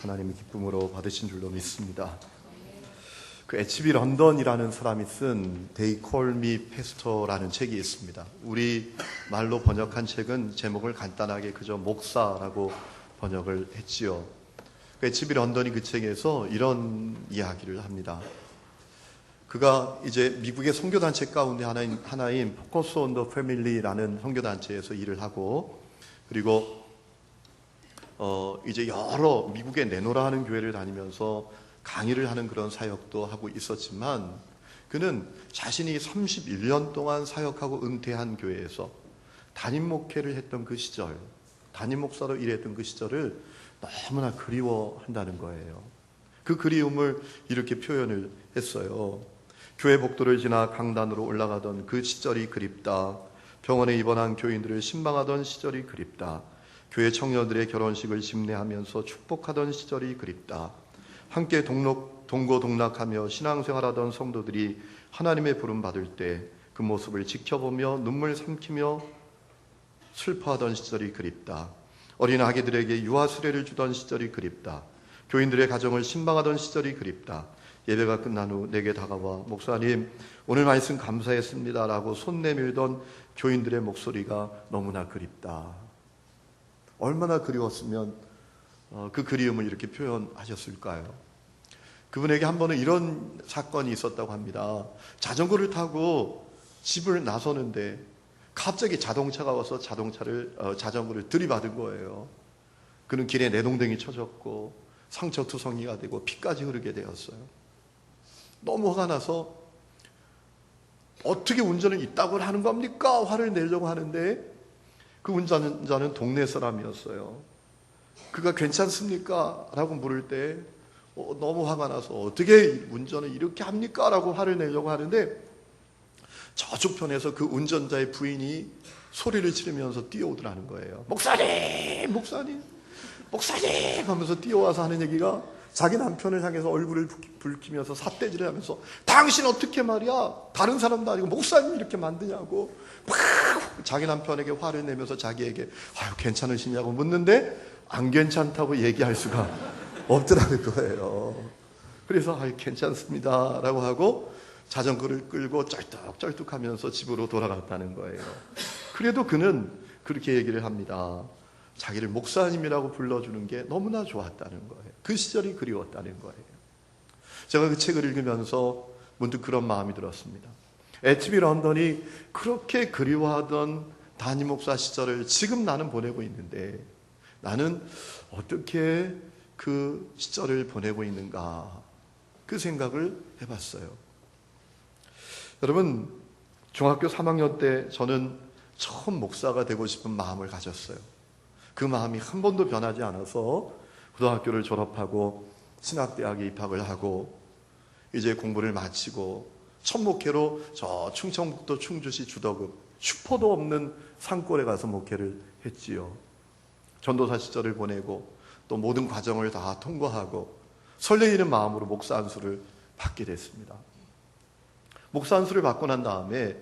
하나님의 기쁨으로 받으신 줄로 믿습니다. 그 H.B. 런던이라는 사람이 쓴 They Call Me Pastor라는 책이 있습니다. 우리 말로 번역한 책은 제목을 간단하게 그저 목사라고 번역을 했지요. 그 H.B. 런던이 그 책에서 이런 이야기를 합니다. 그가 이제 미국의 선교단체 가운데 하나인 Focus on the Family라는 선교단체에서 일을 하고, 그리고 이제 여러 미국의 내노라 하는 교회를 다니면서 강의를 하는 그런 사역도 하고 있었지만, 그는 자신이 31년 동안 사역하고 은퇴한 교회에서 담임 목회를 했던 그 시절, 담임 목사로 일했던 그 시절을 너무나 그리워한다는 거예요. 그 그리움을 이렇게 표현을 했어요. 교회 복도를 지나 강단으로 올라가던 그 시절이 그립다. 병원에 입원한 교인들을 신방하던 시절이 그립다. 교회 청년들의 결혼식을 집례하면서 축복하던 시절이 그립다. 함께 동고동락하며 신앙생활하던 성도들이 하나님의 부름 받을 때 그 모습을 지켜보며 눈물 삼키며 슬퍼하던 시절이 그립다. 어린 아기들에게 유아 수레를 주던 시절이 그립다. 교인들의 가정을 신방하던 시절이 그립다. 예배가 끝난 후 내게 다가와 목사님 오늘 말씀 감사했습니다 라고 손 내밀던 교인들의 목소리가 너무나 그립다. 얼마나 그리웠으면 그 그리움을 이렇게 표현하셨을까요? 그분에게 한 번은 이런 사건이 있었다고 합니다. 자전거를 타고 집을 나서는데 갑자기 자동차가 와서 자전거를 들이받은 거예요. 그는 길에 내동댕이 쳐졌고 상처투성이가 되고 피까지 흐르게 되었어요. 너무 화가 나서 어떻게 운전을 이따구를 하는 겁니까? 화를 내려고 하는데 그 운전자는 동네 사람이었어요. 그가 괜찮습니까? 라고 물을 때 너무 화가 나서 어떻게 운전을 이렇게 합니까? 라고 화를 내려고 하는데 저쪽 편에서 그 운전자의 부인이 소리를 지르면서 뛰어오더라는 거예요. 목사님! 목사님! 목사님! 하면서 뛰어와서 하는 얘기가 자기 남편을 향해서 얼굴을 붉히면서 삿대질을 하면서 당신 어떻게 말이야? 다른 사람도 아니고 목사님 이렇게 만드냐고 막 자기 남편에게 화를 내면서 자기에게 아유 괜찮으시냐고 묻는데 안 괜찮다고 얘기할 수가 없더라는 거예요. 그래서 아유 괜찮습니다 라고 하고 자전거를 끌고 쩔뚝쩔뚝하면서 집으로 돌아갔다는 거예요. 그래도 그는 그렇게 얘기를 합니다. 자기를 목사님이라고 불러주는 게 너무나 좋았다는 거예요. 그 시절이 그리웠다는 거예요. 제가 그 책을 읽으면서 문득 그런 마음이 들었습니다. H.B. 런던이 그렇게 그리워하던 담임 목사 시절을 지금 나는 보내고 있는데 나는 어떻게 그 시절을 보내고 있는가 그 생각을 해봤어요. 여러분, 중학교 3학년 때 저는 처음 목사가 되고 싶은 마음을 가졌어요. 그 마음이 한 번도 변하지 않아서 고등학교를 졸업하고 신학대학에 입학을 하고 이제 공부를 마치고 첫 목회로 저 충청북도 충주시 주덕읍 슈퍼도 없는 산골에 가서 목회를 했지요. 전도사 시절을 보내고 또 모든 과정을 다 통과하고 설레이는 마음으로 목사 안수를 받게 됐습니다. 목사 안수를 받고 난 다음에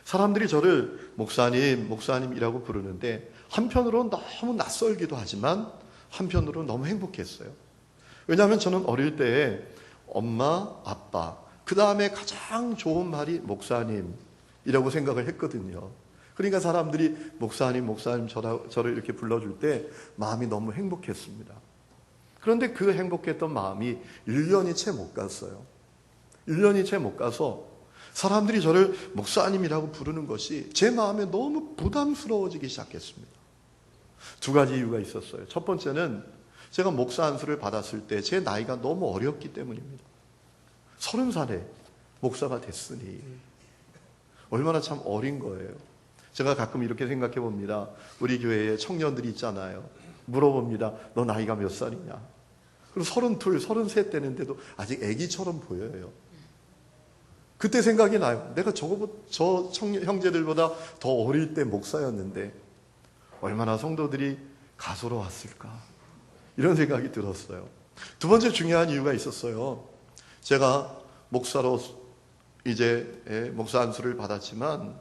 사람들이 저를 목사님이라고 부르는데 한편으로는 너무 낯설기도 하지만 한편으로는 너무 행복했어요. 왜냐하면 저는 어릴 때에 엄마, 아빠, 그 다음에 가장 좋은 말이 목사님이라고 생각을 했거든요. 그러니까 사람들이 목사님 저를 이렇게 불러줄 때 마음이 너무 행복했습니다. 그런데 그 행복했던 마음이 1년이 채 못 갔어요. 1년이 채 못 가서 사람들이 저를 목사님이라고 부르는 것이 제 마음에 너무 부담스러워지기 시작했습니다. 두 가지 이유가 있었어요. 첫 번째는 제가 목사 안수를 받았을 때 제 나이가 너무 어렸기 때문입니다. 30살에 목사가 됐으니 얼마나 참 어린 거예요. 제가 가끔 이렇게 생각해 봅니다. 우리 교회에 청년들이 있잖아요. 물어봅니다. 너 나이가 몇 살이냐? 그럼 32, 33 되는데도 아직 애기처럼 보여요. 그때 생각이 나요. 내가 저 형제들보다 더 어릴 때 목사였는데 얼마나 성도들이 가소로웠을까? 이런 생각이 들었어요. 두 번째 중요한 이유가 있었어요. 제가 목사로 이제 목사 안수를 받았지만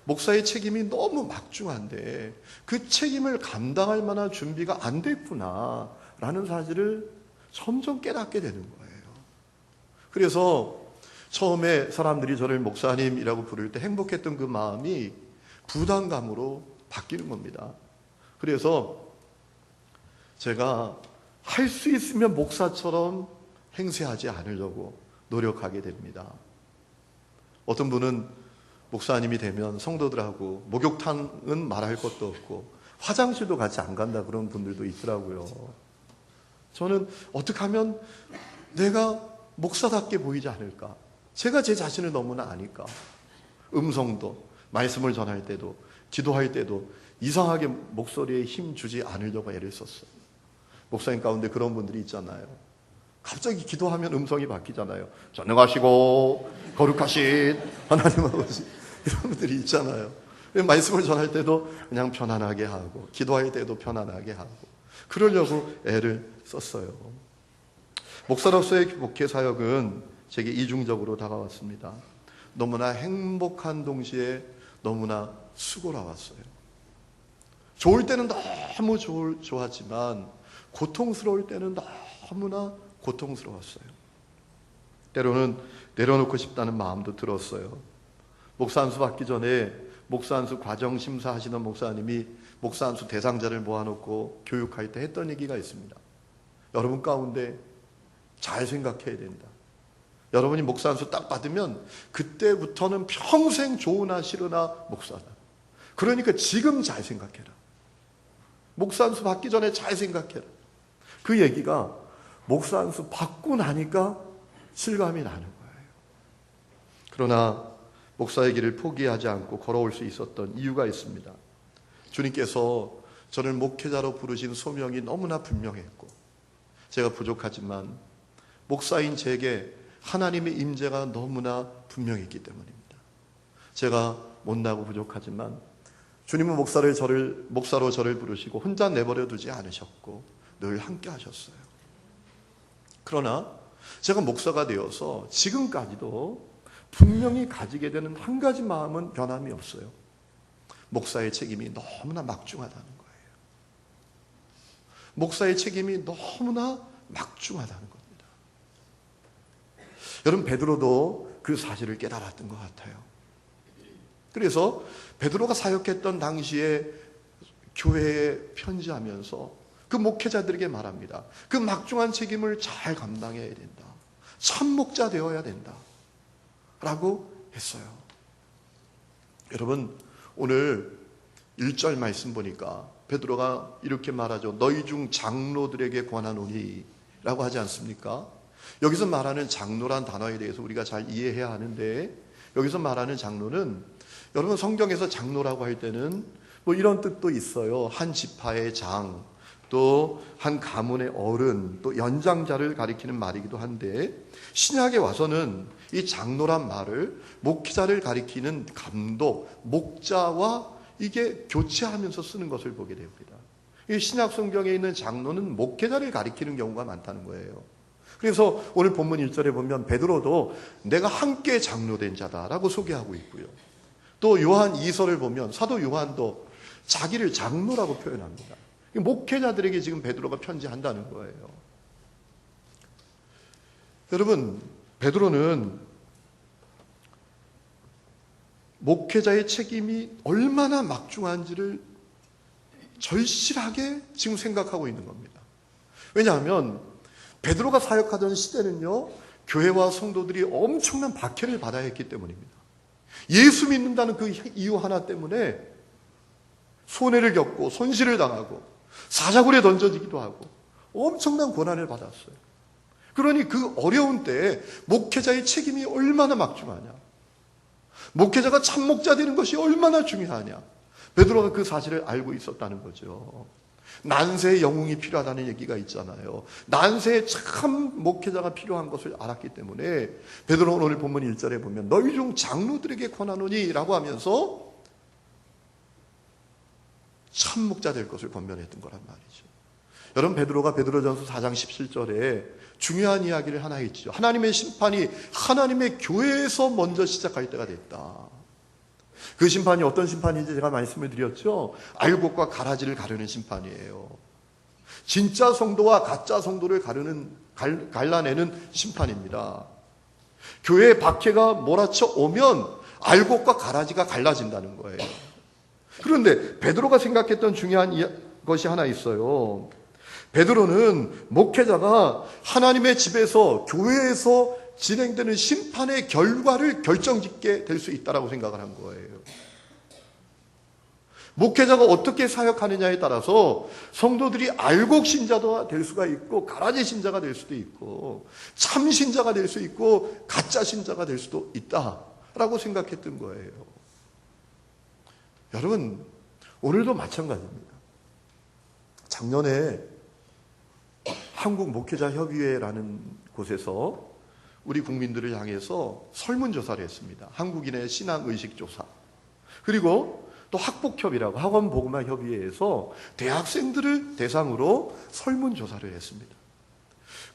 목사의 책임이 너무 막중한데 그 책임을 감당할 만한 준비가 안 됐구나 라는 사실을 점점 깨닫게 되는 거예요. 그래서 처음에 사람들이 저를 목사님이라고 부를 때 행복했던 그 마음이 부담감으로 바뀌는 겁니다. 그래서 제가 할 수 있으면 목사처럼 행세하지 않으려고 노력하게 됩니다. 어떤 분은 목사님이 되면 성도들하고 목욕탕은 말할 것도 없고 화장실도 같이 안 간다 그런 분들도 있더라고요. 저는 어떻게 하면 내가 목사답게 보이지 않을까? 제가 제 자신을 너무나 아니까. 음성도, 말씀을 전할 때도, 기도할 때도 이상하게 목소리에 힘 주지 않으려고 애를 썼어요. 목사님 가운데 그런 분들이 있잖아요. 갑자기 기도하면 음성이 바뀌잖아요. 전능하시고 거룩하신 하나님 아버지, 이런 분들이 있잖아요. 말씀을 전할 때도 그냥 편안하게 하고 기도할 때도 편안하게 하고 그러려고 애를 썼어요. 목사로서의 목회 사역은 제게 이중적으로 다가왔습니다. 너무나 행복한 동시에 너무나 수고로웠어요. 좋을 때는 너무 좋았지만 고통스러울 때는 너무나 고통스러웠어요. 때로는 내려놓고 싶다는 마음도 들었어요. 목사 안수 받기 전에 목사 안수 과정 심사하시는 목사님이 목사 안수 대상자를 모아놓고 교육할 때 했던 얘기가 있습니다. 여러분 가운데 잘 생각해야 된다. 여러분이 목사 안수 딱 받으면 그때부터는 평생 좋으나 싫으나 목사다. 그러니까 지금 잘 생각해라. 목사 안수 받기 전에 잘 생각해라. 그 얘기가 목사 안수 받고 나니까 실감이 나는 거예요. 그러나 목사의 길을 포기하지 않고 걸어올 수 있었던 이유가 있습니다. 주님께서 저를 목회자로 부르신 소명이 너무나 분명했고 제가 부족하지만 목사인 제게 하나님의 임재가 너무나 분명했기 때문입니다. 제가 못나고 부족하지만 주님은 목사로 저를 부르시고 혼자 내버려 두지 않으셨고 늘 함께 하셨어요. 그러나 제가 목사가 되어서 지금까지도 분명히 가지게 되는 한 가지 마음은 변함이 없어요. 목사의 책임이 너무나 막중하다는 거예요. 목사의 책임이 너무나 막중하다는 겁니다. 여러분, 베드로도 그 사실을 깨달았던 것 같아요. 그래서 베드로가 사역했던 당시에 교회에 편지하면서 그 목회자들에게 말합니다. 그 막중한 책임을 잘 감당해야 된다. 참목자 되어야 된다. 라고 했어요. 여러분, 오늘 1절 말씀 보니까 베드로가 이렇게 말하죠. 너희 중 장로들에게 권하노니 라고 하지 않습니까? 여기서 말하는 장로란 단어에 대해서 우리가 잘 이해해야 하는데, 여기서 말하는 장로는, 여러분 성경에서 장로라고 할 때는 뭐 이런 뜻도 있어요. 한 지파의 장, 또 한 가문의 어른, 또 연장자를 가리키는 말이기도 한데, 신약에 와서는 이 장로란 말을 목회자를 가리키는 감독, 목자와 이게 교체하면서 쓰는 것을 보게 됩니다. 이 신약 성경에 있는 장로는 목회자를 가리키는 경우가 많다는 거예요. 그래서 오늘 본문 1절에 보면 베드로도 내가 함께 장로된 자다라고 소개하고 있고요. 또 요한 2서를 보면 사도 요한도 자기를 장로라고 표현합니다. 목회자들에게 지금 베드로가 편지한다는 거예요. 여러분, 베드로는 목회자의 책임이 얼마나 막중한지를 절실하게 지금 생각하고 있는 겁니다. 왜냐하면 베드로가 사역하던 시대는요, 교회와 성도들이 엄청난 박해를 받아야 했기 때문입니다. 예수 믿는다는 그 이유 하나 때문에 손해를 겪고 손실을 당하고 사자굴에 던져지기도 하고 엄청난 고난을 받았어요. 그러니 그 어려운 때에 목회자의 책임이 얼마나 막중하냐, 목회자가 참목자 되는 것이 얼마나 중요하냐, 베드로가 그 사실을 알고 있었다는 거죠. 난세의 영웅이 필요하다는 얘기가 있잖아요. 난세에 참 목회자가 필요한 것을 알았기 때문에 베드로는 오늘 본문 1절에 보면 너희 중 장로들에게 권하노니 라고 하면서 참목자 될 것을 권면했던 거란 말이죠. 여러분, 베드로가 베드로전서 4장 17절에 중요한 이야기를 하나 했죠. 하나님의 심판이 하나님의 교회에서 먼저 시작할 때가 됐다. 그 심판이 어떤 심판인지 제가 말씀을 드렸죠. 알곡과 가라지를 가르는 심판이에요. 진짜 성도와 가짜 성도를 갈라내는 심판입니다. 교회에 박해가 몰아쳐 오면 알곡과 가라지가 갈라진다는 거예요. 그런데 베드로가 생각했던 중요한 것이 하나 있어요. 베드로는 목회자가 하나님의 집에서, 교회에서 진행되는 심판의 결과를 결정짓게 될 수 있다고 생각을 한 거예요. 목회자가 어떻게 사역하느냐에 따라서 성도들이 알곡 신자가 될 수가 있고 가라지 신자가 될 수도 있고 참 신자가 될 수 있고 가짜 신자가 될 수도 있다라고 생각했던 거예요. 여러분, 오늘도 마찬가지입니다. 작년에 한국 목회자 협의회라는 곳에서 우리 국민들을 향해서 설문조사를 했습니다. 한국인의 신앙의식조사. 그리고 또 학복협이라고 학원복음화협의회에서 대학생들을 대상으로 설문조사를 했습니다.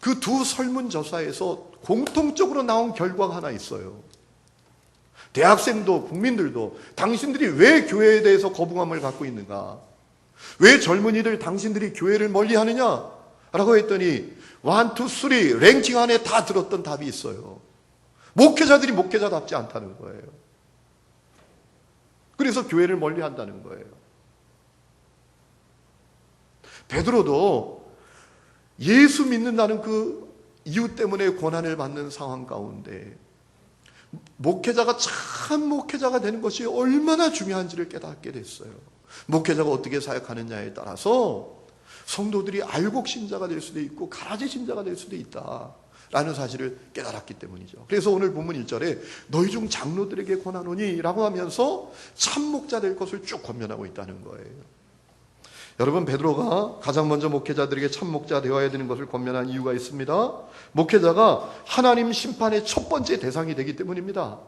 그 두 설문조사에서 공통적으로 나온 결과가 하나 있어요. 대학생도 국민들도 당신들이 왜 교회에 대해서 거부감을 갖고 있는가? 왜 젊은이들 당신들이 교회를 멀리하느냐? 라고 했더니 1, 2, 3 랭킹 안에 다 들었던 답이 있어요. 목회자들이 목회자답지 않다는 거예요. 그래서 교회를 멀리한다는 거예요. 베드로도 예수 믿는다는 그 이유 때문에 고난을 받는 상황 가운데 목회자가 참 목회자가 되는 것이 얼마나 중요한지를 깨닫게 됐어요. 목회자가 어떻게 사역하느냐에 따라서 성도들이 알곡 신자가 될 수도 있고 가라지 신자가 될 수도 있다라는 사실을 깨달았기 때문이죠. 그래서 오늘 본문 1절에 너희 중 장로들에게 권하노니 라고 하면서 참 목자 될 것을 쭉 권면하고 있다는 거예요. 여러분, 베드로가 가장 먼저 목회자들에게 참 목자 되어야 되는 것을 권면한 이유가 있습니다. 목회자가 하나님 심판의 첫 번째 대상이 되기 때문입니다.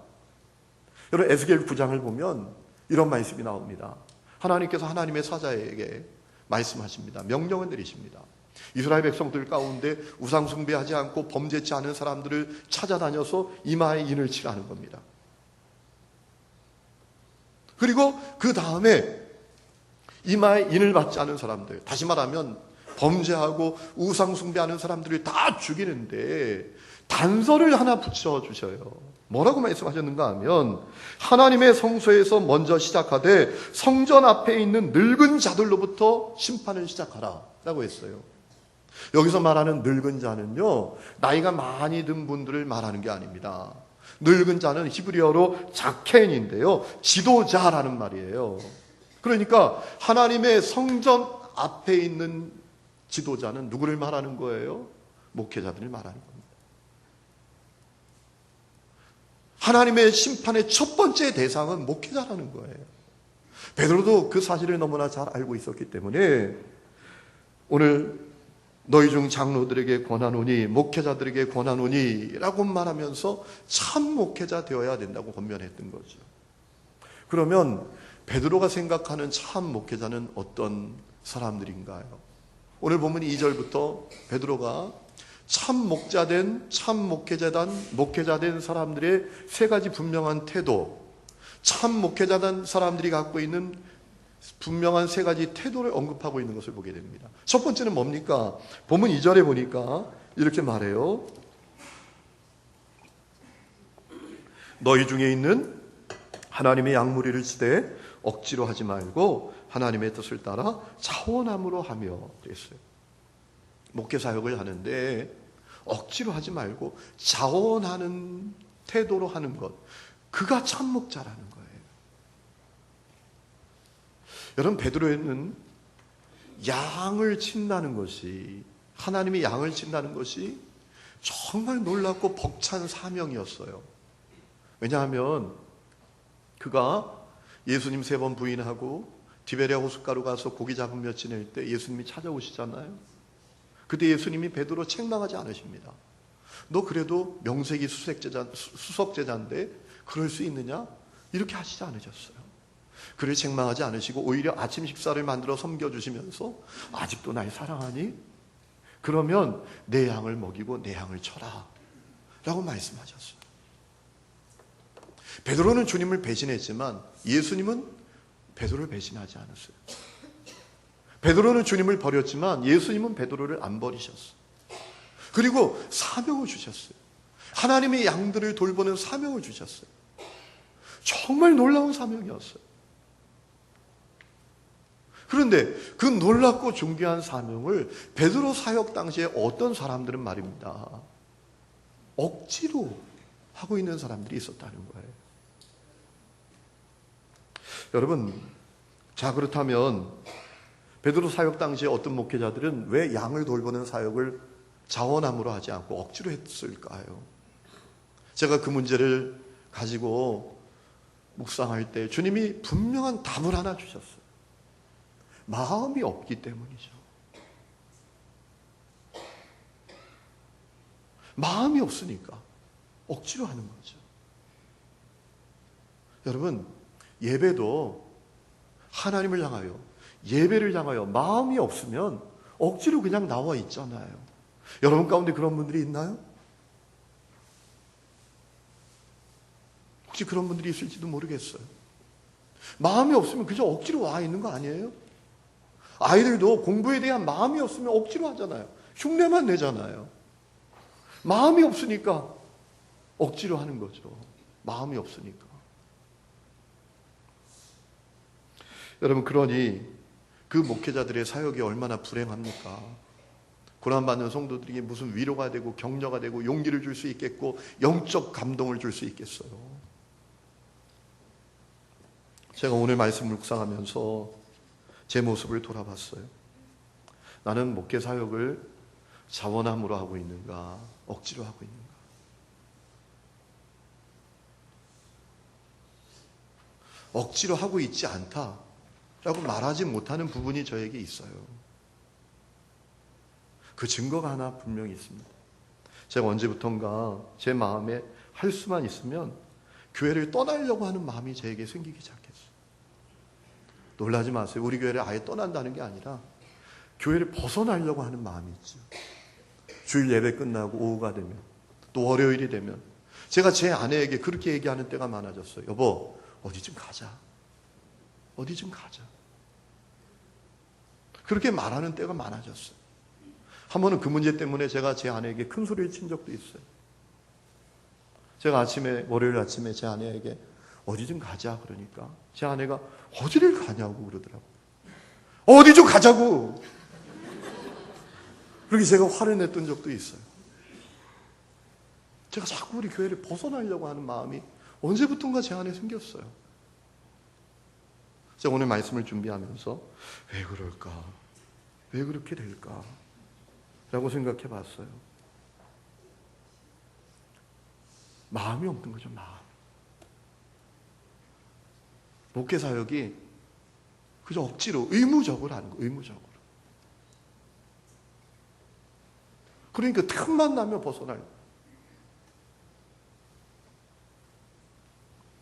여러분, 에스겔 9장을 보면 이런 말씀이 나옵니다. 하나님께서 하나님의 사자에게 말씀하십니다. 명령을 내리십니다. 이스라엘 백성들 가운데 우상 숭배하지 않고 범죄치 않은 사람들을 찾아다녀서 이마에 인을 치라는 겁니다. 그리고 그 다음에 이마에 인을 받지 않은 사람들, 다시 말하면 범죄하고 우상 숭배하는 사람들을 다 죽이는데 단서를 하나 붙여주셔요. 뭐라고 말씀하셨는가 하면 하나님의 성소에서 먼저 시작하되 성전 앞에 있는 늙은 자들로부터 심판을 시작하라 라고 했어요. 여기서 말하는 늙은 자는요, 나이가 많이 든 분들을 말하는 게 아닙니다. 늙은 자는 히브리어로 자켄인데요, 지도자라는 말이에요. 그러니까 하나님의 성전 앞에 있는 지도자는 누구를 말하는 거예요? 목회자들을 말하는 겁니다. 하나님의 심판의 첫 번째 대상은 목회자라는 거예요. 베드로도 그 사실을 너무나 잘 알고 있었기 때문에 오늘 너희 중 장로들에게 권하노니 목회자들에게 권하노니 라고 말하면서 참 목회자 되어야 된다고 권면했던 거죠. 그러면 베드로가 생각하는 참 목회자는 어떤 사람들인가요? 오늘 보면 2절부터 베드로가 참 목자된 목회자된 사람들의 세 가지 분명한 태도, 참 목회자된 사람들이 갖고 있는 분명한 세 가지 태도를 언급하고 있는 것을 보게 됩니다. 첫 번째는 뭡니까? 본문 2절에 보니까 이렇게 말해요. 너희 중에 있는 하나님의 양무리를 치되 억지로 하지 말고 하나님의 뜻을 따라 자원함으로 하며 그랬어요. 목회 사역을 하는데 억지로 하지 말고 자원하는 태도로 하는 것, 그가 참 목자라는 거예요. 여러분, 베드로에는 양을 친다는 것이, 하나님이 양을 친다는 것이 정말 놀랍고 벅찬 사명이었어요. 왜냐하면 그가 예수님 3번 부인하고 디베랴 호숫가로 가서 고기 잡으며 지낼 때 예수님이 찾아오시잖아요. 그때 예수님이 베드로 책망하지 않으십니다. 너 그래도 명색이 수석제자인데 그럴 수 있느냐? 이렇게 하시지 않으셨어요. 그를 책망하지 않으시고 오히려 아침 식사를 만들어 섬겨주시면서 아직도 날 사랑하니? 그러면 내 양을 먹이고 내 양을 쳐라 라고 말씀하셨어요. 베드로는 주님을 배신했지만 예수님은 베드로를 배신하지 않았어요. 베드로는 주님을 버렸지만 예수님은 베드로를 안 버리셨어요. 그리고 사명을 주셨어요. 하나님의 양들을 돌보는 사명을 주셨어요. 정말 놀라운 사명이었어요. 그런데 그 놀랍고 존귀한 사명을 베드로 사역 당시에 어떤 사람들은 말입니다, 억지로 하고 있는 사람들이 있었다는 거예요. 여러분, 자, 그렇다면 베드로 사역 당시에 어떤 목회자들은 왜 양을 돌보는 사역을 자원함으로 하지 않고 억지로 했을까요? 제가 그 문제를 가지고 묵상할 때 주님이 분명한 답을 하나 주셨어요. 마음이 없기 때문이죠. 마음이 없으니까 억지로 하는 거죠. 여러분, 예배도 하나님을 향하여, 예배를 향하여 마음이 없으면 억지로 그냥 나와 있잖아요. 여러분 가운데 그런 분들이 있나요? 혹시 그런 분들이 있을지도 모르겠어요. 마음이 없으면 그저 억지로 와 있는 거 아니에요? 아이들도 공부에 대한 마음이 없으면 억지로 하잖아요. 흉내만 내잖아요. 마음이 없으니까 억지로 하는 거죠. 마음이 없으니까. 여러분, 그러니 그 목회자들의 사역이 얼마나 불행합니까? 고난받는 성도들에게 무슨 위로가 되고 격려가 되고 용기를 줄 수 있겠고 영적 감동을 줄 수 있겠어요. 제가 오늘 말씀을 묵상하면서 제 모습을 돌아봤어요. 나는 목회 사역을 자원함으로 하고 있는가, 억지로 하고 있는가? 억지로 하고 있지 않다라고 말하지 못하는 부분이 저에게 있어요. 그 증거가 하나 분명히 있습니다. 제가 언제부턴가 제 마음에 할 수만 있으면 교회를 떠나려고 하는 마음이 저에게 생기기 시작했어요. 놀라지 마세요. 우리 교회를 아예 떠난다는 게 아니라 교회를 벗어나려고 하는 마음이 있죠. 주일 예배 끝나고 오후가 되면, 또 월요일이 되면 제가 제 아내에게 그렇게 얘기하는 때가 많아졌어요. 여보, 어디 좀 가자. 어디 좀 가자. 그렇게 말하는 때가 많아졌어요. 한 번은 그 문제 때문에 제가 제 아내에게 큰 소리를 친 적도 있어요. 제가 월요일 아침에 제 아내에게 어디 좀 가자 그러니까 제 아내가 어디를 가냐고 그러더라고요. 어디 좀 가자고. 그렇게 제가 화를 냈던 적도 있어요. 제가 자꾸 우리 교회를 벗어나려고 하는 마음이 언제부턴가 제 안에 생겼어요. 제가 오늘 말씀을 준비하면서 왜 그럴까? 왜 그렇게 될까? 라고 생각해 봤어요. 마음이 없는 거죠, 마음. 목회 사역이 그저 억지로, 의무적으로 하는 거예요, 의무적으로. 그러니까 틈만 나면 벗어나요.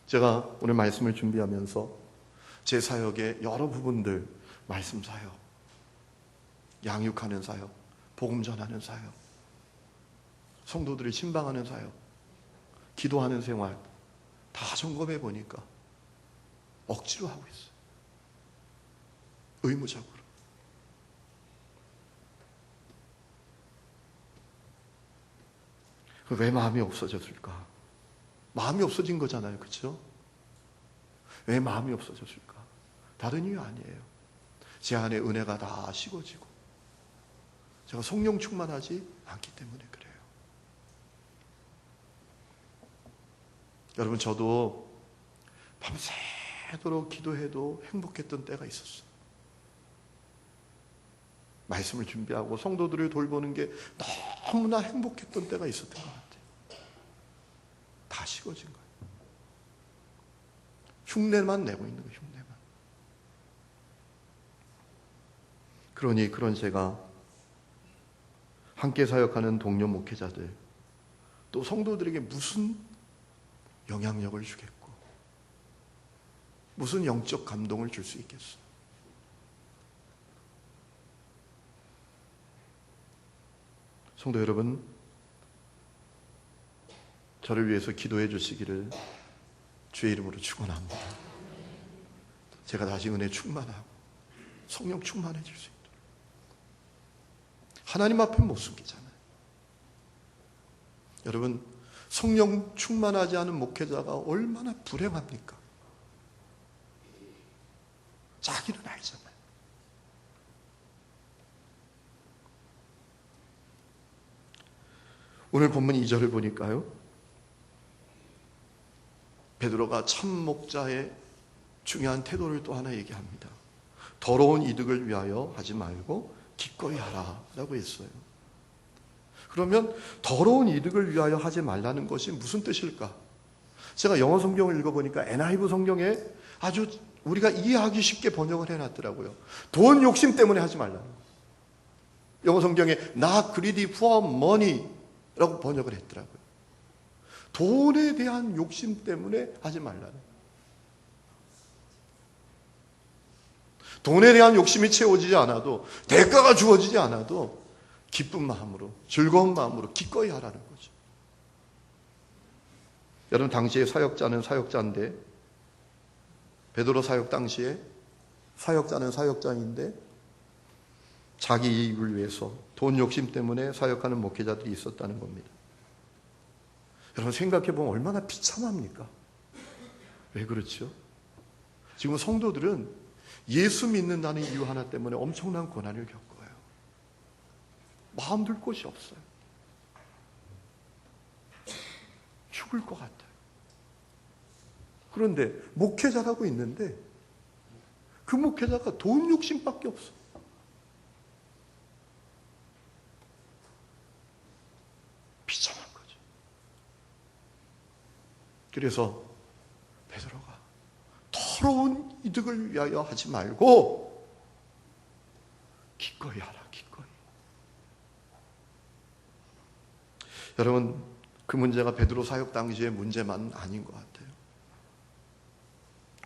제가 오늘 말씀을 준비하면서 제 사역의 여러 부분들, 말씀 사역, 양육하는 사역, 복음 전하는 사역, 성도들을 신방하는 사역, 기도하는 생활 다 점검해 보니까 억지로 하고 있어요. 의무적으로. 왜 마음이 없어졌을까? 마음이 없어진 거잖아요. 그렇죠? 왜 마음이 없어졌을까? 다른 이유 아니에요. 제 안에 은혜가 다 식어지고 제가 성령 충만하지 않기 때문에 그래요. 여러분, 저도 밤새도록 기도해도 행복했던 때가 있었어요. 말씀을 준비하고 성도들을 돌보는 게 너무나 행복했던 때가 있었던 것 같아요. 다 식어진 거예요. 흉내만 내고 있는 거예요, 흉내만. 그러니 그런 제가 함께 사역하는 동료 목회자들, 또 성도들에게 무슨 영향력을 주겠고 무슨 영적 감동을 줄 수 있겠어요? 성도 여러분, 저를 위해서 기도해 주시기를 주의 이름으로 축원합니다. 제가 다시 은혜 충만하고 성령 충만해질 수 있고 하나님 앞에 못 숨기잖아요. 여러분, 성령 충만하지 않은 목회자가 얼마나 불행합니까? 자기는 알잖아요. 오늘 본문 2절을 보니까요, 베드로가 참 목자의 중요한 태도를 또 하나 얘기합니다. 더러운 이득을 위하여 하지 말고 기꺼이 하라 라고 했어요. 그러면 더러운 이득을 위하여 하지 말라는 것이 무슨 뜻일까? 제가 영어 성경을 읽어보니까 NIV 성경에 아주 우리가 이해하기 쉽게 번역을 해놨더라고요. 돈 욕심 때문에 하지 말라는 거예요. 영어 성경에 not greedy for money 라고 번역을 했더라고요. 돈에 대한 욕심 때문에 하지 말라는 거예요. 돈에 대한 욕심이 채워지지 않아도, 대가가 주어지지 않아도 기쁜 마음으로, 즐거운 마음으로 기꺼이 하라는 거죠. 여러분, 당시에 사역자는 사역자인데, 베드로 사역 당시에 사역자는 사역자인데 자기 이익을 위해서 돈 욕심 때문에 사역하는 목회자들이 있었다는 겁니다. 여러분, 생각해보면 얼마나 비참합니까? 왜 그렇죠? 지금 성도들은 예수 믿는다는 이유 하나 때문에 엄청난 고난을 겪어요. 마음 둘 곳이 없어요. 죽을 것 같아요. 그런데 목회자라고 있는데 그 목회자가 돈 욕심밖에 없어. 비참한 거죠. 그래서 베드로가 더러운 이득을 위하여 하지 말고 기꺼이 하라, 기꺼이. 여러분, 그 문제가 베드로 사역 당시의 문제만 아닌 것 같아요.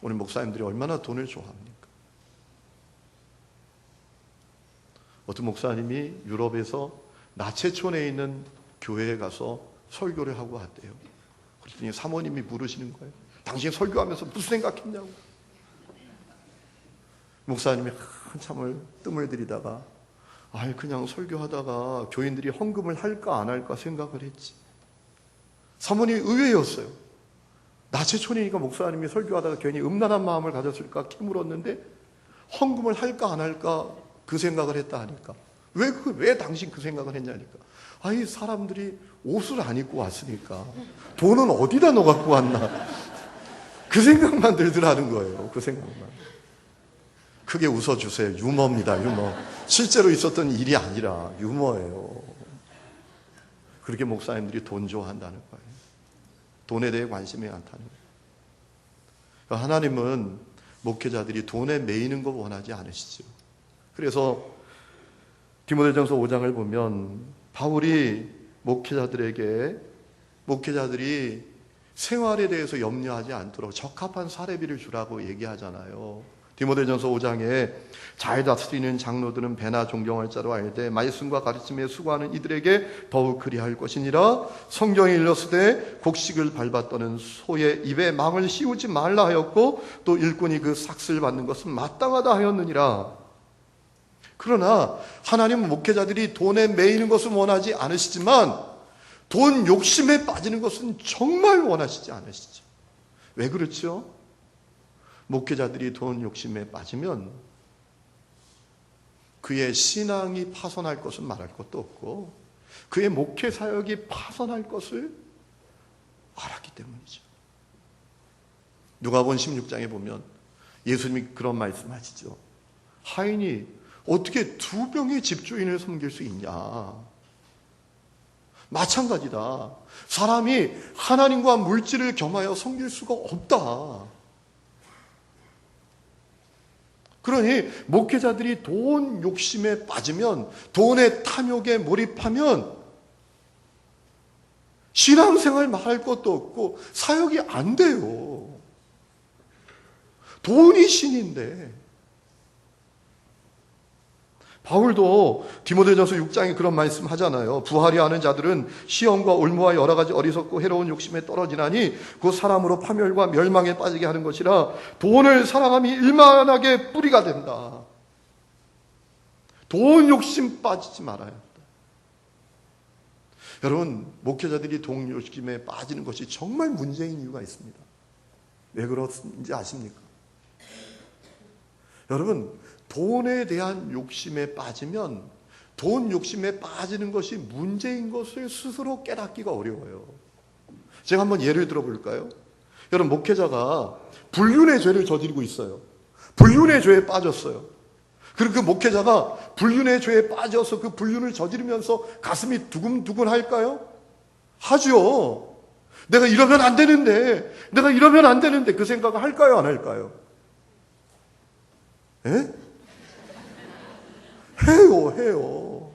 오늘 목사님들이 얼마나 돈을 좋아합니까? 어떤 목사님이 유럽에서 나체촌에 있는 교회에 가서 설교를 하고 왔대요. 그랬더니 사모님이 물으시는 거예요. 당신 설교하면서 무슨 생각했냐고. 목사님이 한참을 뜸을 들이다가 그냥 설교하다가 교인들이 헌금을 할까 안 할까 생각을 했지. 사모님이 의외였어요. 나체촌이니까 목사님이 설교하다가 괜히 음란한 마음을 가졌을까 캐물었는데 헌금을 할까 안 할까 그 생각을 했다 하니까 왜 당신 그 생각을 했냐니까 이 사람들이 옷을 안 입고 왔으니까 돈은 어디다 넣어 갖고 왔나 그 생각만 들더라는 거예요. 그 생각만. 크게 웃어주세요. 유머입니다. 유머. 실제로 있었던 일이 아니라 유머예요. 그렇게 목사님들이 돈 좋아한다는 거예요. 돈에 대해 관심이 많다는 거예요. 하나님은 목회자들이 돈에 매이는 거 원하지 않으시죠. 그래서 디모데전서 5장을 보면 바울이 목회자들이 생활에 대해서 염려하지 않도록 적합한 사례비를 주라고 얘기하잖아요. 디모데전서 5장에 잘 다스리는 장로들은 배나 존경할 자로 알되 말씀과 가르침에 수고하는 이들에게 더욱 그리할 것이니라. 성경에 일렀으되 곡식을 밟았더는 소의 입에 망을 씌우지 말라 하였고 또 일꾼이 그 삭슬 받는 것은 마땅하다 하였느니라. 그러나 하나님은 목회자들이 돈에 매이는 것은 원하지 않으시지만 돈 욕심에 빠지는 것은 정말 원하시지 않으시죠. 왜 그렇죠? 목회자들이 돈 욕심에 빠지면 그의 신앙이 파손할 것은 말할 것도 없고 그의 목회 사역이 파손할 것을 알았기 때문이죠. 누가복음 16장에 보면 예수님이 그런 말씀하시죠. 하인이 어떻게 두 병의 집주인을 섬길 수 있냐. 마찬가지다. 사람이 하나님과 물질을 겸하여 섬길 수가 없다. 그러니 목회자들이 돈 욕심에 빠지면, 돈의 탐욕에 몰입하면 신앙생활 말할 것도 없고 사역이 안 돼요. 돈이 신인데. 바울도 디모데전서 6장에 그런 말씀 하잖아요. 부하려 하는 자들은 시험과 올무와 여러 가지 어리석고 해로운 욕심에 떨어지나니 그 사람으로 파멸과 멸망에 빠지게 하는 것이라. 돈을 사랑함이 일만하게 뿌리가 된다. 돈 욕심 빠지지 말아야 한다. 여러분, 목회자들이 돈 욕심에 빠지는 것이 정말 문제인 이유가 있습니다. 왜 그런지 아십니까? 여러분, 돈에 대한 욕심에 빠지면 돈 욕심에 빠지는 것이 문제인 것을 스스로 깨닫기가 어려워요. 제가 한번 예를 들어 볼까요? 여러분, 목회자가 불륜의 죄를 저지르고 있어요. 불륜의 죄에 빠졌어요. 그리고 그 목회자가 불륜의 죄에 빠져서 그 불륜을 저지르면서 가슴이 두근두근 할까요? 하죠. 내가 이러면 안 되는데, 내가 이러면 안 되는데, 그 생각을 할까요, 안 할까요? 예? 해요.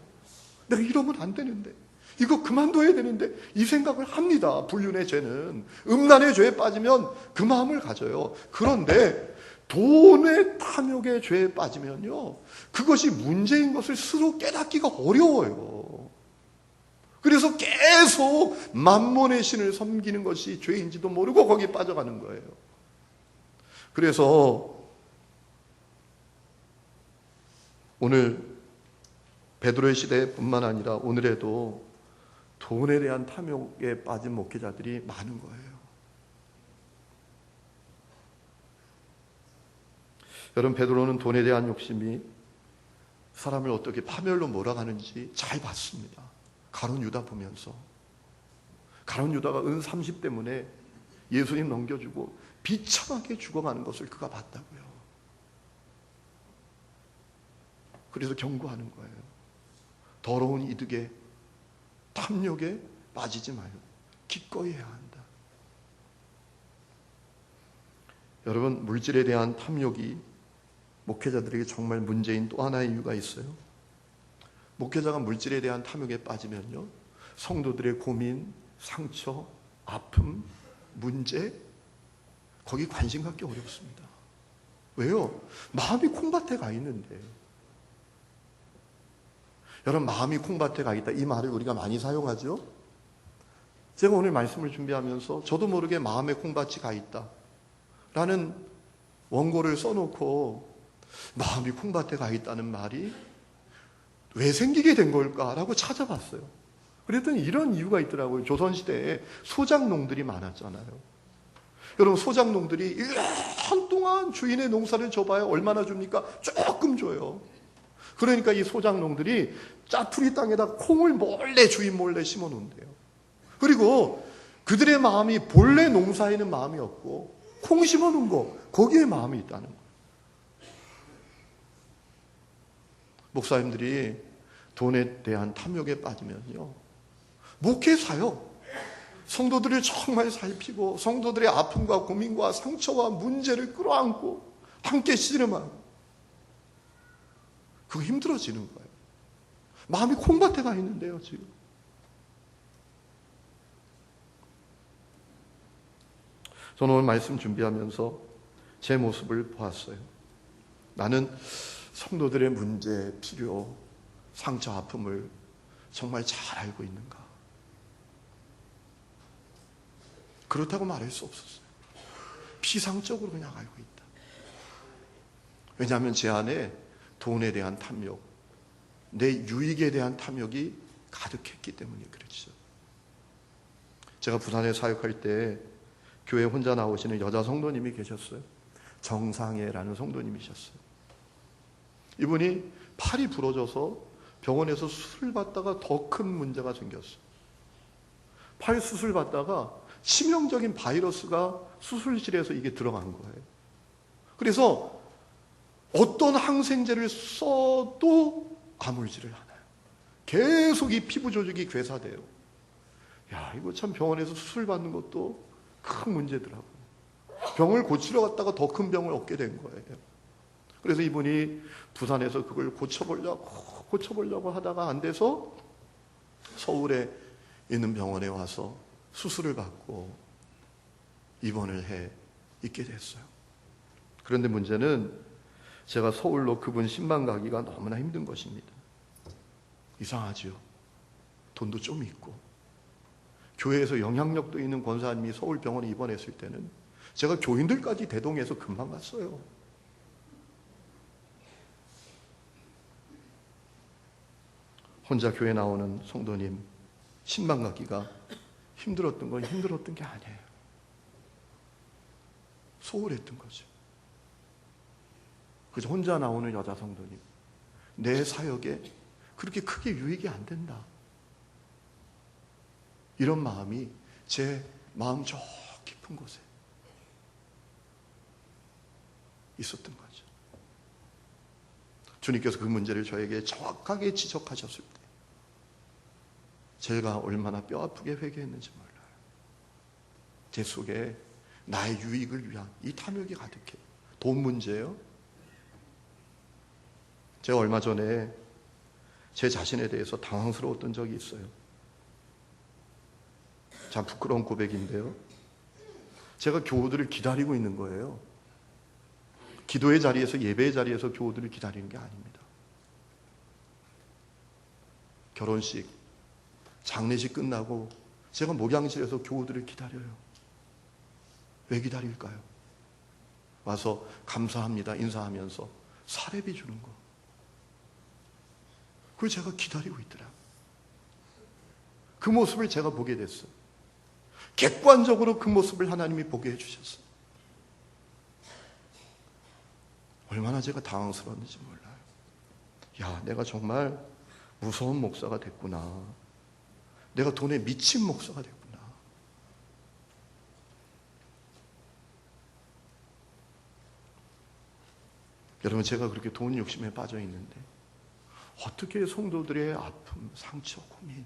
내가 이러면 안 되는데, 이거 그만둬야 되는데, 이 생각을 합니다. 불륜의 죄는. 음란의 죄에 빠지면 그 마음을 가져요. 그런데 돈의 탐욕의 죄에 빠지면요, 그것이 문제인 것을 스스로 깨닫기가 어려워요. 그래서 계속 만몬의 신을 섬기는 것이 죄인지도 모르고 거기에 빠져가는 거예요. 그래서 오늘 베드로의 시대뿐만 아니라 오늘에도 돈에 대한 탐욕에 빠진 목회자들이 많은 거예요. 여러분, 베드로는 돈에 대한 욕심이 사람을 어떻게 파멸로 몰아가는지 잘 봤습니다. 가룟 유다 보면서. 가룟 유다가 은 30 때문에 예수님 넘겨주고 비참하게 죽어가는 것을 그가 봤다고요. 그래서 경고하는 거예요. 더러운 이득에, 탐욕에 빠지지 마요. 기꺼이 해야 한다. 여러분, 물질에 대한 탐욕이 목회자들에게 정말 문제인 또 하나의 이유가 있어요. 목회자가 물질에 대한 탐욕에 빠지면요, 성도들의 고민, 상처, 아픔, 문제, 거기 관심 갖기 어렵습니다. 왜요? 마음이 콩밭에 가 있는데. 여러분, 마음이 콩밭에 가 있다, 이 말을 우리가 많이 사용하죠. 제가 오늘 말씀을 준비하면서 저도 모르게 마음의 콩밭이 가 있다 라는 원고를 써놓고 마음이 콩밭에 가 있다는 말이 왜 생기게 된 걸까라고 찾아봤어요. 그랬더니 이런 이유가 있더라고요. 조선시대에 소작농들이 많았잖아요. 여러분, 소작농들이 1년 동안 주인의 농사를 줘봐야 얼마나 줍니까? 조금 줘요. 그러니까 이 소작농들이 짜투리 땅에다 콩을 몰래, 주인 몰래 심어 놓는데요. 그리고 그들의 마음이 본래 농사에는 마음이 없고 콩 심어 놓은 거, 거기에 마음이 있다는 거예요. 목사님들이 돈에 대한 탐욕에 빠지면요, 목회사요, 성도들을 정말 살피고 성도들의 아픔과 고민과 상처와 문제를 끌어안고 함께 씨름하고, 그거 힘들어지는 거예요. 마음이 콩밭에 가 있는데요, 지금. 저는 오늘 말씀 준비하면서 제 모습을 보았어요. 나는 성도들의 문제, 필요, 상처, 아픔을 정말 잘 알고 있는가? 그렇다고 말할 수 없었어요. 피상적으로 그냥 알고 있다. 왜냐하면 제 안에 돈에 대한 탐욕, 내 유익에 대한 탐욕이 가득했기 때문에 그렇죠. 제가 부산에 사역할 때 교회 혼자 나오시는 여자 성도님이 계셨어요. 정상애라는 성도님이셨어요. 이분이 팔이 부러져서 병원에서 수술 받다가 더 큰 문제가 생겼어요. 팔 수술 받다가 치명적인 바이러스가 수술실에서 이게 들어간 거예요. 그래서 어떤 항생제를 써도 아물지를 않아요. 계속 이 피부 조직이 괴사돼요. 야, 이거 참 병원에서 수술 받는 것도 큰 문제더라고요. 병을 고치러 갔다가 더 큰 병을 얻게 된 거예요. 그래서 이분이 부산에서 그걸 고쳐보려고 하다가 안 돼서 서울에 있는 병원에 와서 수술을 받고 입원을 해 있게 됐어요. 그런데 문제는 제가 서울로 그분 신방 가기가 너무나 힘든 것입니다. 이상하지요. 돈도 좀 있고 교회에서 영향력도 있는 권사님이 서울 병원에 입원했을 때는 제가 교인들까지 대동해서 금방 갔어요. 혼자 교회 나오는 성도님, 신방 가기가 힘들었던 건 힘들었던 게 아니에요. 소홀했던 거죠. 그래서 혼자 나오는 여자 성도님, 내 사역에 그렇게 크게 유익이 안 된다. 이런 마음이 제 마음 저 깊은 곳에 있었던 거죠. 주님께서 그 문제를 저에게 정확하게 지적하셨을 때 제가 얼마나 뼈아프게 회개했는지 몰라요. 제 속에 나의 유익을 위한 이 탐욕이 가득해요. 돈 문제예요. 제가 얼마 전에 제 자신에 대해서 당황스러웠던 적이 있어요. 참 부끄러운 고백인데요. 제가 교우들을 기다리고 있는 거예요. 기도의 자리에서, 예배의 자리에서 교우들을 기다리는 게 아닙니다. 결혼식, 장례식 끝나고 제가 목양실에서 교우들을 기다려요. 왜 기다릴까요? 와서 감사합니다 인사하면서 사례비 주는 거. 그걸 제가 기다리고 있더라. 그 모습을 제가 보게 됐어요. 객관적으로 그 모습을 하나님이 보게 해주셨어요. 얼마나 제가 당황스러웠는지 몰라요. 야, 내가 정말 무서운 목사가 됐구나. 내가 돈에 미친 목사가 됐구나. 여러분, 제가 그렇게 돈 욕심에 빠져 있는데 어떻게 성도들의 아픔, 상처, 고민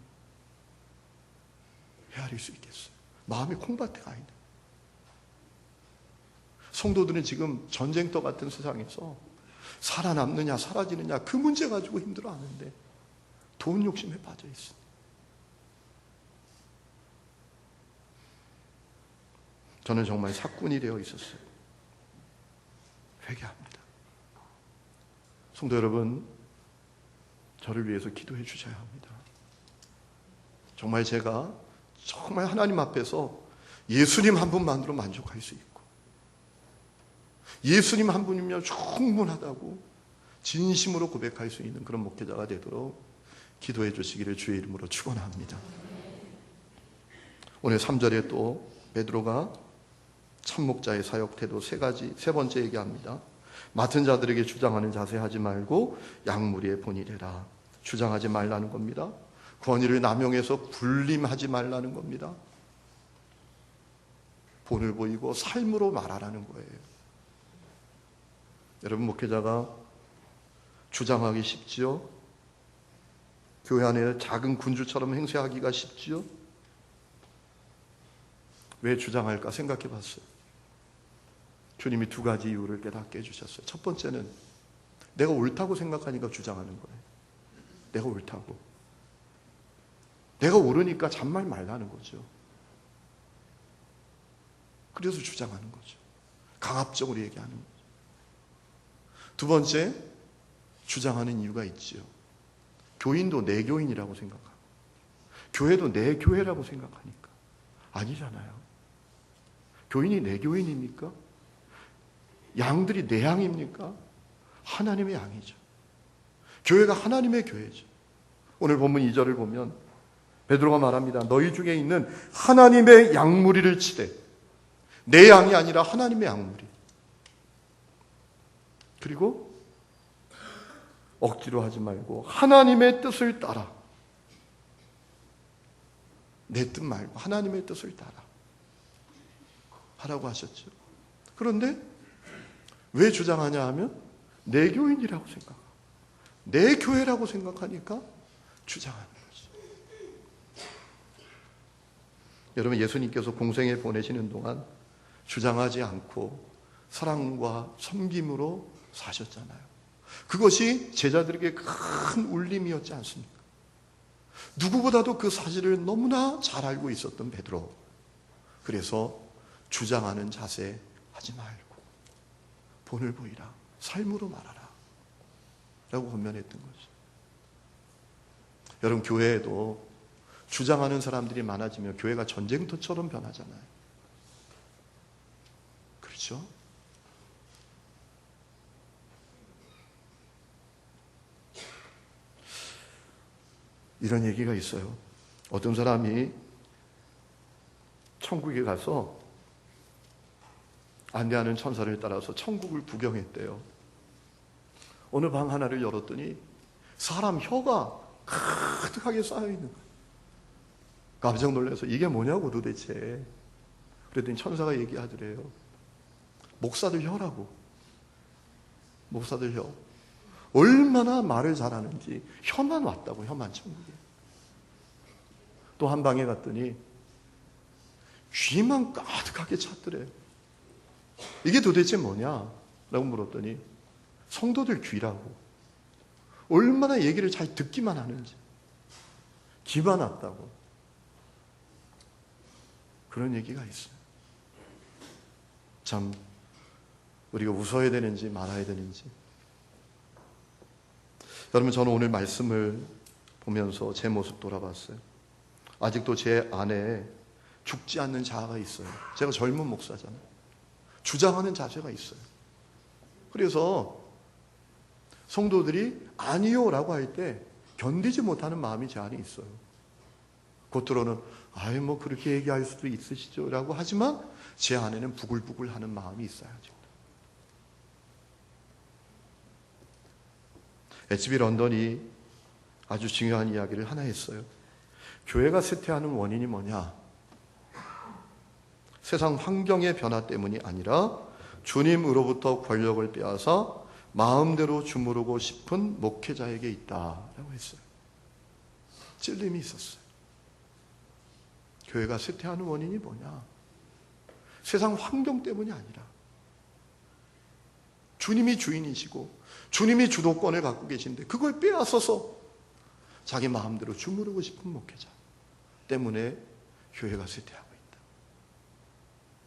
헤아릴 수 있겠어요? 마음이 콩밭에가 있는. 성도들은 지금 전쟁터 같은 세상에서 살아남느냐 사라지느냐 그 문제 가지고 힘들어하는데 돈 욕심에 빠져 있습니다. 저는 정말 사꾼이 되어 있었어요. 회개합니다. 성도 여러분, 저를 위해서 기도해 주셔야 합니다. 정말 제가 정말 하나님 앞에서 예수님 한 분만으로 만족할 수 있고 예수님 한 분이면 충분하다고 진심으로 고백할 수 있는 그런 목회자가 되도록 기도해 주시기를 주의 이름으로 축원합니다. 오늘 3절에 또 베드로가 참목자의 사역 태도 세 번째 얘기합니다. 맡은 자들에게 주장하는 자세 하지 말고 양무리의 본이 되라. 주장하지 말라는 겁니다. 권위를 남용해서 군림하지 말라는 겁니다. 본을 보이고 삶으로 말하라는 거예요. 여러분, 목회자가 주장하기 쉽지요? 교회 안에 작은 군주처럼 행세하기가 쉽지요? 왜 주장할까 생각해 봤어요. 주님이 두 가지 이유를 깨닫게 해주셨어요. 첫 번째는 내가 옳다고 생각하니까 주장하는 거예요. 내가 옳다고. 내가 옳으니까 잔말 말라는 거죠. 그래서 주장하는 거죠. 강압적으로 얘기하는 거죠. 두 번째, 주장하는 이유가 있지요. 교인도 내 교인이라고 생각하고 교회도 내 교회라고 생각하니까. 아니잖아요. 교인이 내 교인입니까? 양들이 내 양입니까? 하나님의 양이죠. 교회가 하나님의 교회죠. 오늘 본문 2절을 보면 베드로가 말합니다. 너희 중에 있는 하나님의 양무리를 치되. 내 양이 아니라 하나님의 양무리. 그리고 억지로 하지 말고 하나님의 뜻을 따라. 내 뜻 말고 하나님의 뜻을 따라 하라고 하셨죠. 그런데 왜 주장하냐 하면 내 교인이라고 생각하고 내 교회라고 생각하니까 주장하는 거죠. 여러분, 예수님께서 공생에 보내시는 동안 주장하지 않고 사랑과 섬김으로 사셨잖아요. 그것이 제자들에게 큰 울림이었지 않습니까? 누구보다도 그 사실을 너무나 잘 알고 있었던 베드로. 그래서 주장하는 자세 하지 말고 본을 보이라. 삶으로 말하라. 라고 권면했던 거죠. 여러분, 교회에도 주장하는 사람들이 많아지면 교회가 전쟁터처럼 변하잖아요. 그렇죠? 이런 얘기가 있어요. 어떤 사람이 천국에 가서 안내하는 천사를 따라서 천국을 구경했대요. 어느 방 하나를 열었더니 사람 혀가 가득하게 쌓여있는 거예요. 깜짝 놀라서 이게 뭐냐고 도대체. 그랬더니 천사가 얘기하더래요. 목사들 혀라고. 목사들 혀. 얼마나 말을 잘하는지 혀만 왔다고. 혀만 천국에. 또 한 방에 갔더니 귀만 가득하게 찼더래요. 이게 도대체 뭐냐? 라고 물었더니 성도들 귀라고. 얼마나 얘기를 잘 듣기만 하는지. 귀만 왔다고. 그런 얘기가 있어요. 참 우리가 웃어야 되는지 말아야 되는지. 여러분, 저는 오늘 말씀을 보면서 제 모습 돌아봤어요. 아직도 제 안에 죽지 않는 자아가 있어요. 제가 젊은 목사잖아요. 주장하는 자세가 있어요. 그래서 성도들이 아니요 라고 할 때 견디지 못하는 마음이 제 안에 있어요. 겉으로는 아이 뭐 그렇게 얘기할 수도 있으시죠 라고 하지만 제 안에는 부글부글 하는 마음이 있어요. HB 런던이 아주 중요한 이야기를 하나 했어요. 교회가 쇠퇴하는 원인이 뭐냐? 세상 환경의 변화 때문이 아니라 주님으로부터 권력을 빼앗아 마음대로 주무르고 싶은 목회자에게 있다라고 했어요. 찔림이 있었어요. 교회가 쇠퇴하는 원인이 뭐냐? 세상 환경 때문이 아니라 주님이 주인이시고 주님이 주도권을 갖고 계신데 그걸 빼앗아서 자기 마음대로 주무르고 싶은 목회자 때문에 교회가 쇠퇴하고 있다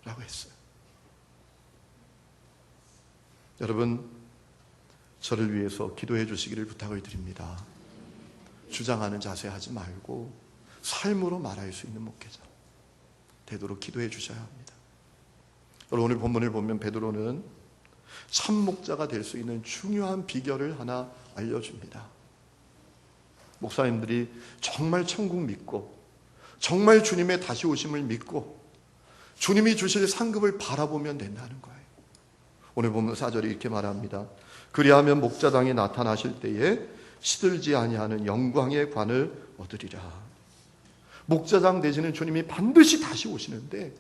라고 했어요. 여러분, 저를 위해서 기도해 주시기를 부탁을 드립니다. 주장하는 자세 하지 말고 삶으로 말할 수 있는 목회자 되도록 기도해 주셔야 합니다. 오늘 본문을 보면 베드로는 참 목자가 될 수 있는 중요한 비결을 하나 알려줍니다. 목사님들이 정말 천국 믿고 정말 주님의 다시 오심을 믿고 주님이 주실 상급을 바라보면 된다는 거예요. 오늘 보면 4절이 이렇게 말합니다. 그리하면 목자당이 나타나실 때에 시들지 아니하는 영광의 관을 얻으리라. 목자당 되시는 주님이 반드시 다시 오시는데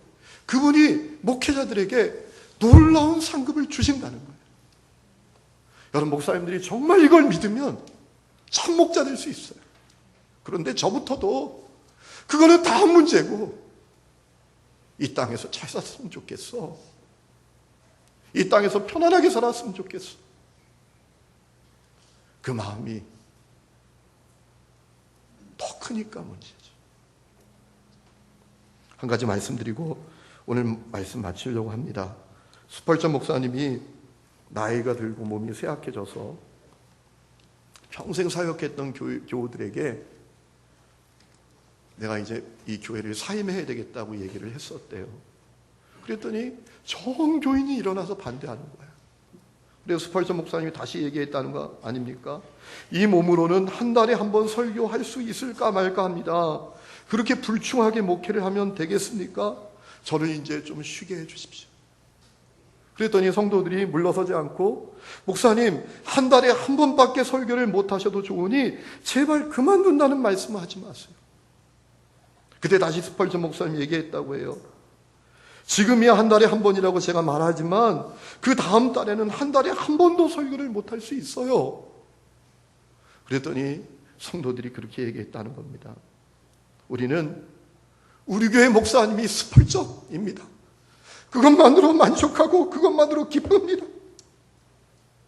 그분이 목회자들에게 놀라운 상급을 주신다는 거예요. 여러분, 목사님들이 정말 이걸 믿으면 참 목자 될 수 있어요. 그런데 저부터도 그거는 다음 문제고 이 땅에서 잘 살았으면 좋겠어. 이 땅에서 편안하게 살았으면 좋겠어. 그 마음이 더 크니까 문제죠. 한 가지 말씀드리고 오늘 말씀 마치려고 합니다. 스펄전 목사님이 나이가 들고 몸이 쇠약해져서 평생 사역했던 교우들에게 내가 이제 이 교회를 사임해야 되겠다고 얘기를 했었대요. 그랬더니 전 교인이 일어나서 반대하는 거예요. 그래서 스펄전 목사님이 다시 얘기했다는 거 아닙니까? 이 몸으로는 한 달에 한 번 설교할 수 있을까 말까 합니다. 그렇게 불충하게 목회를 하면 되겠습니까? 저를 이제 좀 쉬게 해 주십시오. 그랬더니 성도들이 물러서지 않고 목사님, 한 달에 한 번밖에 설교를 못 하셔도 좋으니 제발 그만둔다는 말씀을 하지 마세요. 그때 다시 스펄전 목사님이 얘기했다고 해요. 지금이야 한 달에 한 번이라고 제가 말하지만 그 다음 달에는 한 달에 한 번도 설교를 못 할 수 있어요. 그랬더니 성도들이 그렇게 얘기했다는 겁니다. 우리는 우리 교회 목사님이 스펄전입니다. 그것만으로 만족하고 그것만으로 기쁩니다.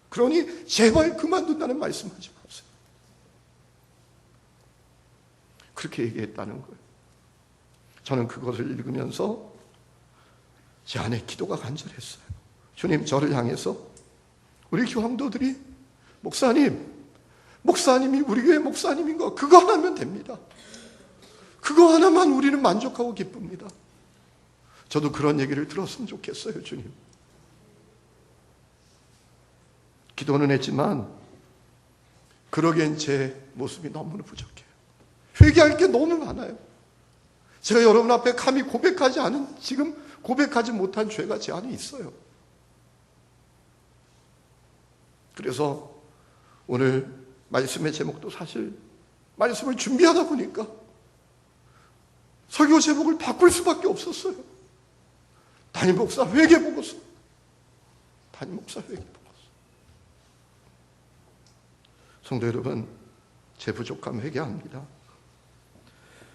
그러니 제발 그만둔다는 말씀하지 마세요. 그렇게 얘기했다는 거예요. 저는 그것을 읽으면서 제 안에 기도가 간절했어요. 주님, 저를 향해서 우리 교황도들이 목사님이 우리 교회 목사님인 거 그거 하나면 됩니다. 그거 하나만 우리는 만족하고 기쁩니다. 저도 그런 얘기를 들었으면 좋겠어요, 주님. 기도는 했지만 그러기엔 제 모습이 너무나 부족해요. 회개할 게 너무 많아요. 제가 여러분 앞에 감히 고백하지 않은, 지금 고백하지 못한 죄가 제 안에 있어요. 그래서 오늘 말씀의 제목도 사실 말씀을 준비하다 보니까 설교 제목을 바꿀 수밖에 없었어요. 담임 목사 회개 보고서. 담임 목사 회개 보고서. 성도 여러분, 제 부족함 회개합니다.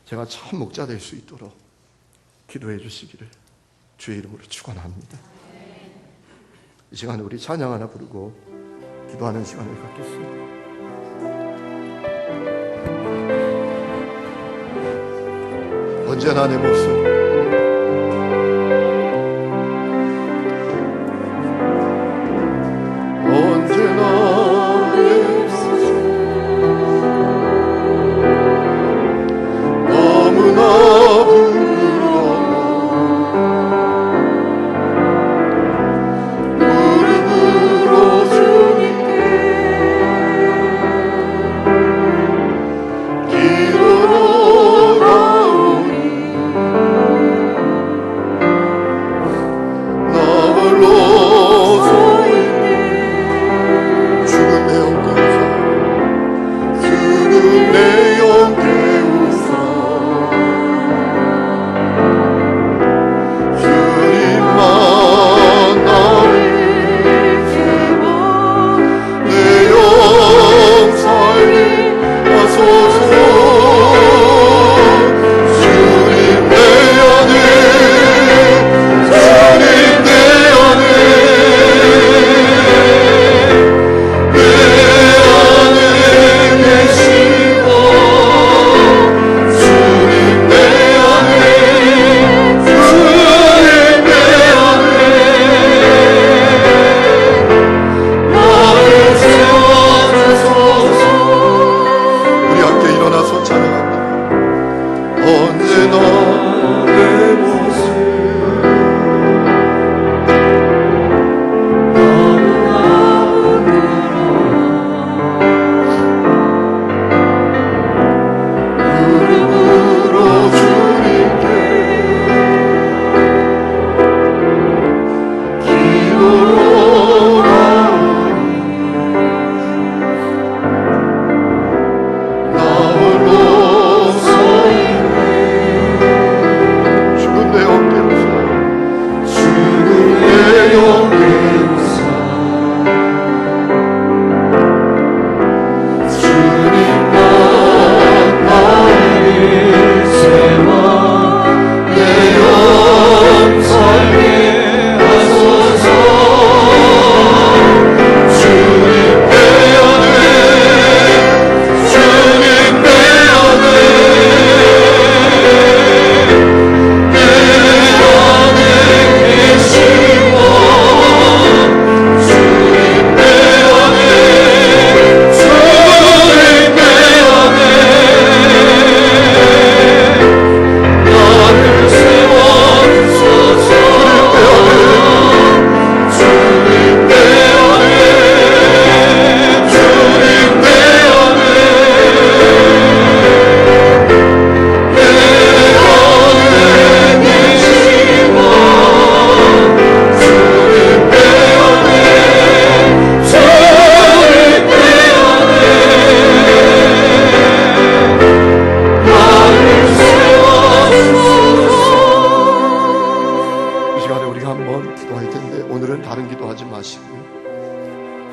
제가 참 목자 될 수 있도록 기도해 주시기를 주의 이름으로 축원합니다. 이 시간에 우리 찬양 하나 부르고 기도하는 시간을 갖겠습니다. 언제나 내 모습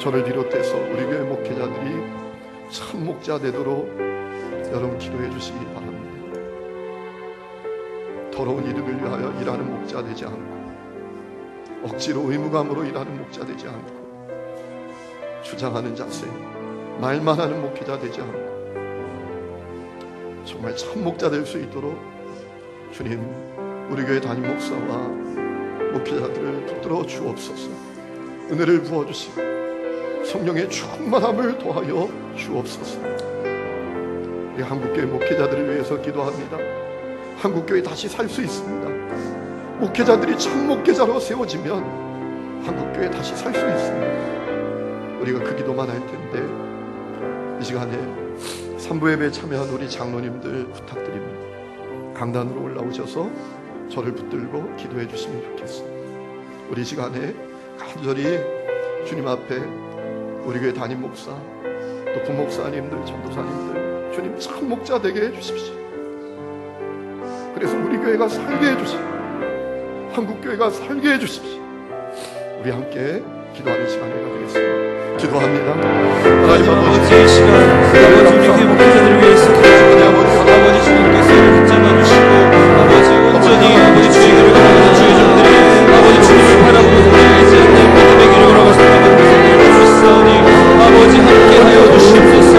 저를 비롯해서 우리 교회 목회자들이 참 목자 되도록 여러분 기도해 주시기 바랍니다. 더러운 이득을 위하여 일하는 목자 되지 않고, 억지로 의무감으로 일하는 목자 되지 않고, 주장하는 자세, 말만 하는 목회자 되지 않고, 정말 참 목자 될 수 있도록 주님, 우리 교회 담임 목사와 목회자들을 붙들어 주옵소서. 은혜를 부어주시고 성령의 충만함을 더하여 주옵소서. 우리 한국교회 목회자들을 위해서 기도합니다. 한국교회 다시 살 수 있습니다. 목회자들이 참 목회자로 세워지면 한국교회 다시 살 수 있습니다. 우리가 그 기도만 할 텐데, 이 시간에 3부 예배에 참여한 우리 장로님들 부탁드립니다. 강단으로 올라오셔서 저를 붙들고 기도해 주시면 좋겠습니다. 우리 시간에 간절히 주님 앞에 우리 교회 담임 목사, 또 부목사님들, 전도사님들, 주님 참목자 되게 해주십시오. 그래서 우리 교회가 살게 해주십시오. 한국교회가 살게 해주십시오. 우리 함께 기도하는 시간이 되겠습니다. 기도합니다. 하나님 아버지, 이 시간 아버지 우리 교회 목회자들을 위해서 기도합니다. 아버지 주님께서 이를 붙잡아 주시고 아버지 온전히 아버지 주의 길을 가는 주의 종들이 아버지 주님을 바라보고 흔들리지 않는 믿음의 길을 걸어갈 수 있는 것을 주시사오니 아버지 함께하여 주시옵소서.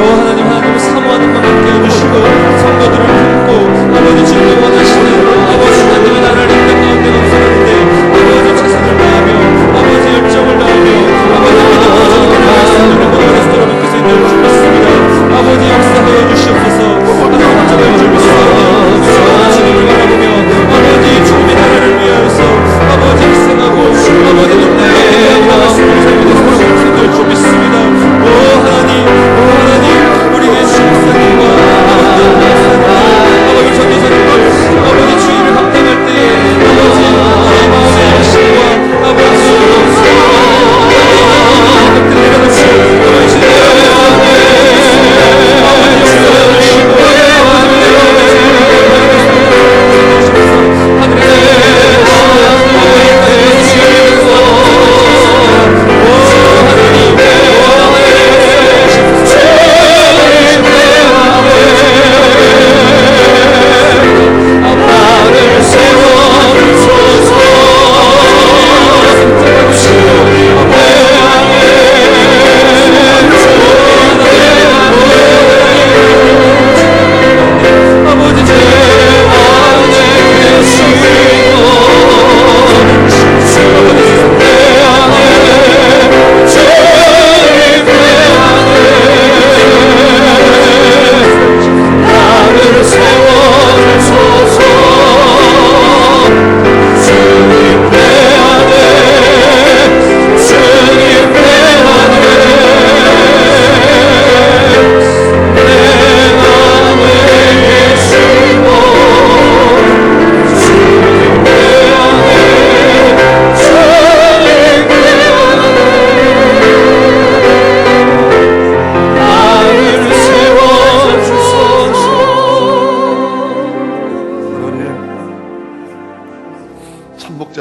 하나님을 사모하는 것 함께 해주시고 성도들을 품고 아버지 주님이 원하시는 아버지 하나님의 나라를 이끌 가운데 넘쳐나는데 아버지 최선을 다하며 아버지 열정을 다하며 아버지 믿음으로 전하는 말씀들을 보내주시도록 믿기서 있는 줄 믿습니다. 아버지 역사하여 주시옵소서. 하나님 함께하여 주시옵소서. 주님을 바라보며 아버지 주님의 나라를 위하여서 아버지 희생하고 아버지 눈물을 말씀을 살게 되도록 줄 믿습니다. 오 하나님 우리의 주목사님과 아버지 전도사님들 아버지 주의를 감당할 때에 아버지 우리의 마음의 열심과 아버지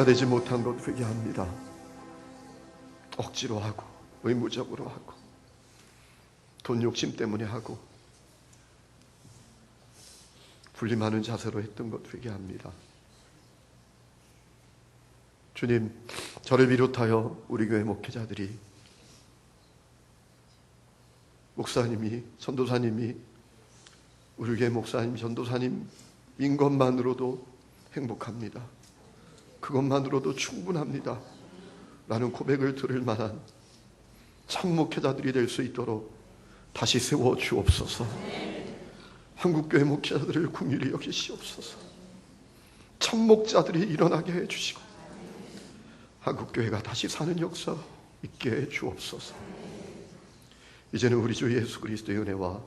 되지 못한 것 회개합니다. 억지로 하고 의무적으로 하고 돈 욕심 때문에 하고 불림하는 자세로 했던 것 회개합니다. 주님, 저를 비롯하여 우리 교회 목회자들이 목사님이 전도사님이 우리 교회 목사님 전도사님인 것만으로도 행복합니다. 그것만으로도 충분합니다. 라는 고백을 들을 만한 참 목회자들이 될 수 있도록 다시 세워 주옵소서. 한국교회 목회자들을 긍휼히 여기시옵소서. 참 목자들이 일어나게 해주시고 한국교회가 다시 사는 역사 있게 해 주옵소서. 이제는 우리 주 예수 그리스도의 은혜와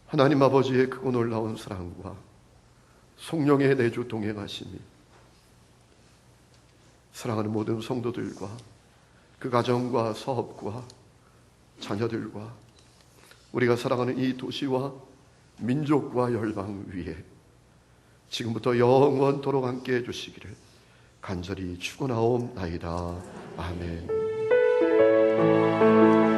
하나님 아버지의 크고 놀라운 사랑과 성령의 내주 동행하심이 사랑하는 모든 성도들과 그 가정과 사업과 자녀들과 우리가 사랑하는 이 도시와 민족과 열방 위에 지금부터 영원토록 함께 해주시기를 간절히 축원하옵나이다. 아멘.